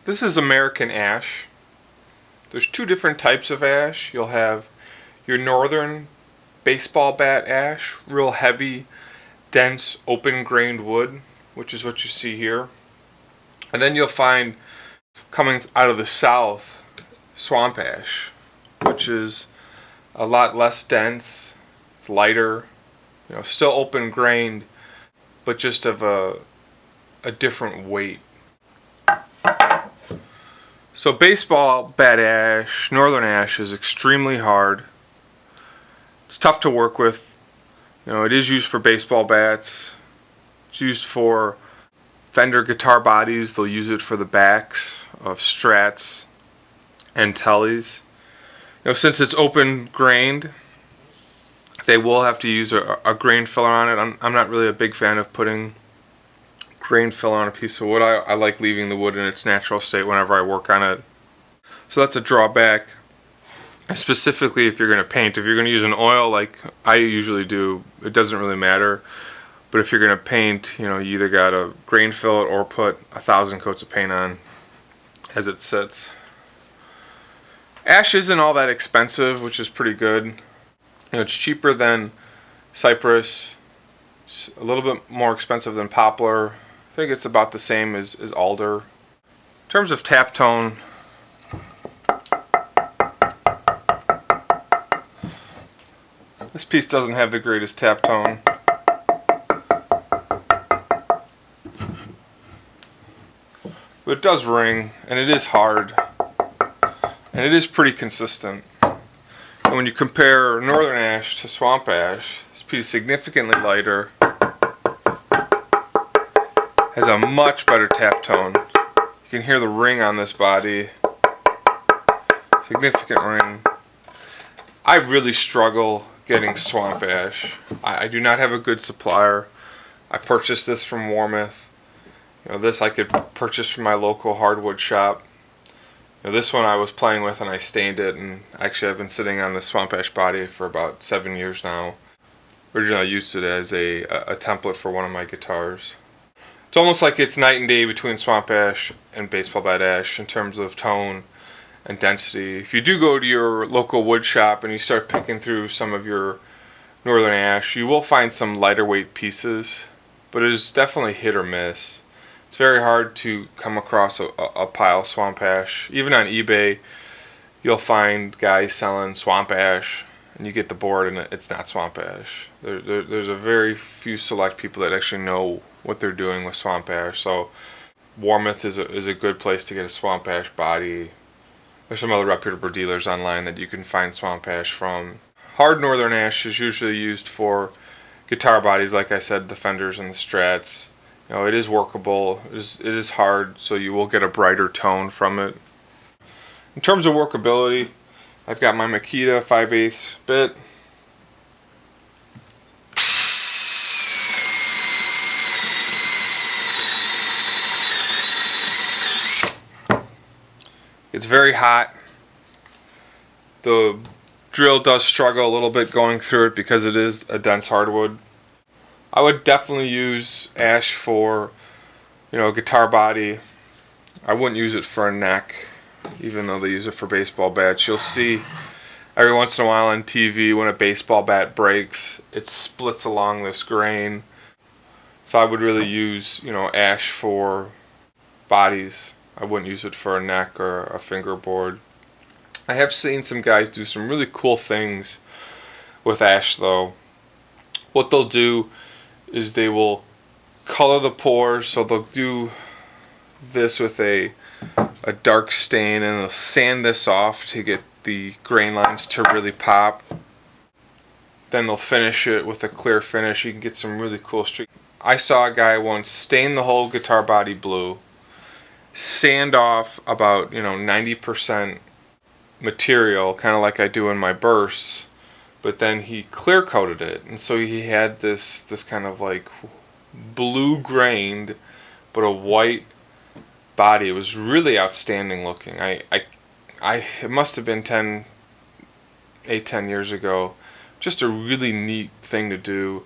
This is American ash. There's two different types of ash. You'll have your northern baseball bat ash, real heavy, dense, open-grained wood, which is what you see here. And then you'll find, coming out of the south, swamp ash, which is a lot less dense, it's lighter, still open-grained, but just of a different weight. So baseball bat ash, northern ash, is extremely hard. It's tough to work with. It is used for baseball bats. It's used for Fender guitar bodies. They'll use it for the backs of Strats and Tellys. Since it's open-grained, they will have to use a grain filler on it. I'm not really a big fan of putting grain filler on a piece of wood. I like leaving the wood in its natural state whenever I work on it. So that's a drawback. Specifically if you're going to paint. If you're going to use an oil like I usually do, it doesn't really matter. But if you're going to paint, you either got to grain fill it or put 1,000 coats of paint on as it sits. Ash isn't all that expensive, which is pretty good. It's cheaper than cypress. It's a little bit more expensive than poplar. I think it's about the same as alder. In terms of tap tone, this piece doesn't have the greatest tap tone. But it does ring, and it is hard, and it is pretty consistent. And when you compare northern ash to swamp ash, this piece is significantly lighter, has a much better tap tone. You can hear the ring on this body. Significant ring. I really struggle getting swamp ash. I do not have a good supplier. I purchased this from Warmouth. This I could purchase from my local hardwood shop. This one I was playing with and I stained it, and actually I've been sitting on the swamp ash body for about 7 years now. Originally I used it as a template for one of my guitars. It's almost like it's night and day between swamp ash and baseball bat ash in terms of tone and density. If you do go to your local wood shop and you start picking through some of your northern ash, you will find some lighter weight pieces, but it is definitely hit or miss. It's very hard to come across a pile of swamp ash. Even on eBay, you'll find guys selling swamp ash, and you get the board and it's not swamp ash. There's a very few select people that actually know what they're doing with swamp ash. So Warmouth is a good place to get a swamp ash body. There's some other reputable dealers online that you can find swamp ash from. Hard northern ash is usually used for guitar bodies, like I said, the Fenders and the Strats. It is workable. It is hard, so you will get a brighter tone from it. In terms of workability, I've got my Makita 5/8 bit. It's very hot. The drill does struggle a little bit going through it because it is a dense hardwood. I would definitely use ash for, a guitar body. I wouldn't use it for a neck, even though they use it for baseball bats. You'll see every once in a while on TV when a baseball bat breaks, it splits along this grain. So I would really use, ash for bodies. I wouldn't use it for a neck or a fingerboard. I have seen some guys do some really cool things with ash though. What they'll do is they will color the pores, so they'll do this with a dark stain and they'll sand this off to get the grain lines to really pop. Then they'll finish it with a clear finish. You can get some really cool streaks. I saw a guy once stain the whole guitar body blue, sand off about 90% material, kind of like I do in my bursts, but then he clear coated it, and so he had this kind of like blue grained but a white body. It was really outstanding looking. It must have been 10 years ago. Just a really neat thing to do.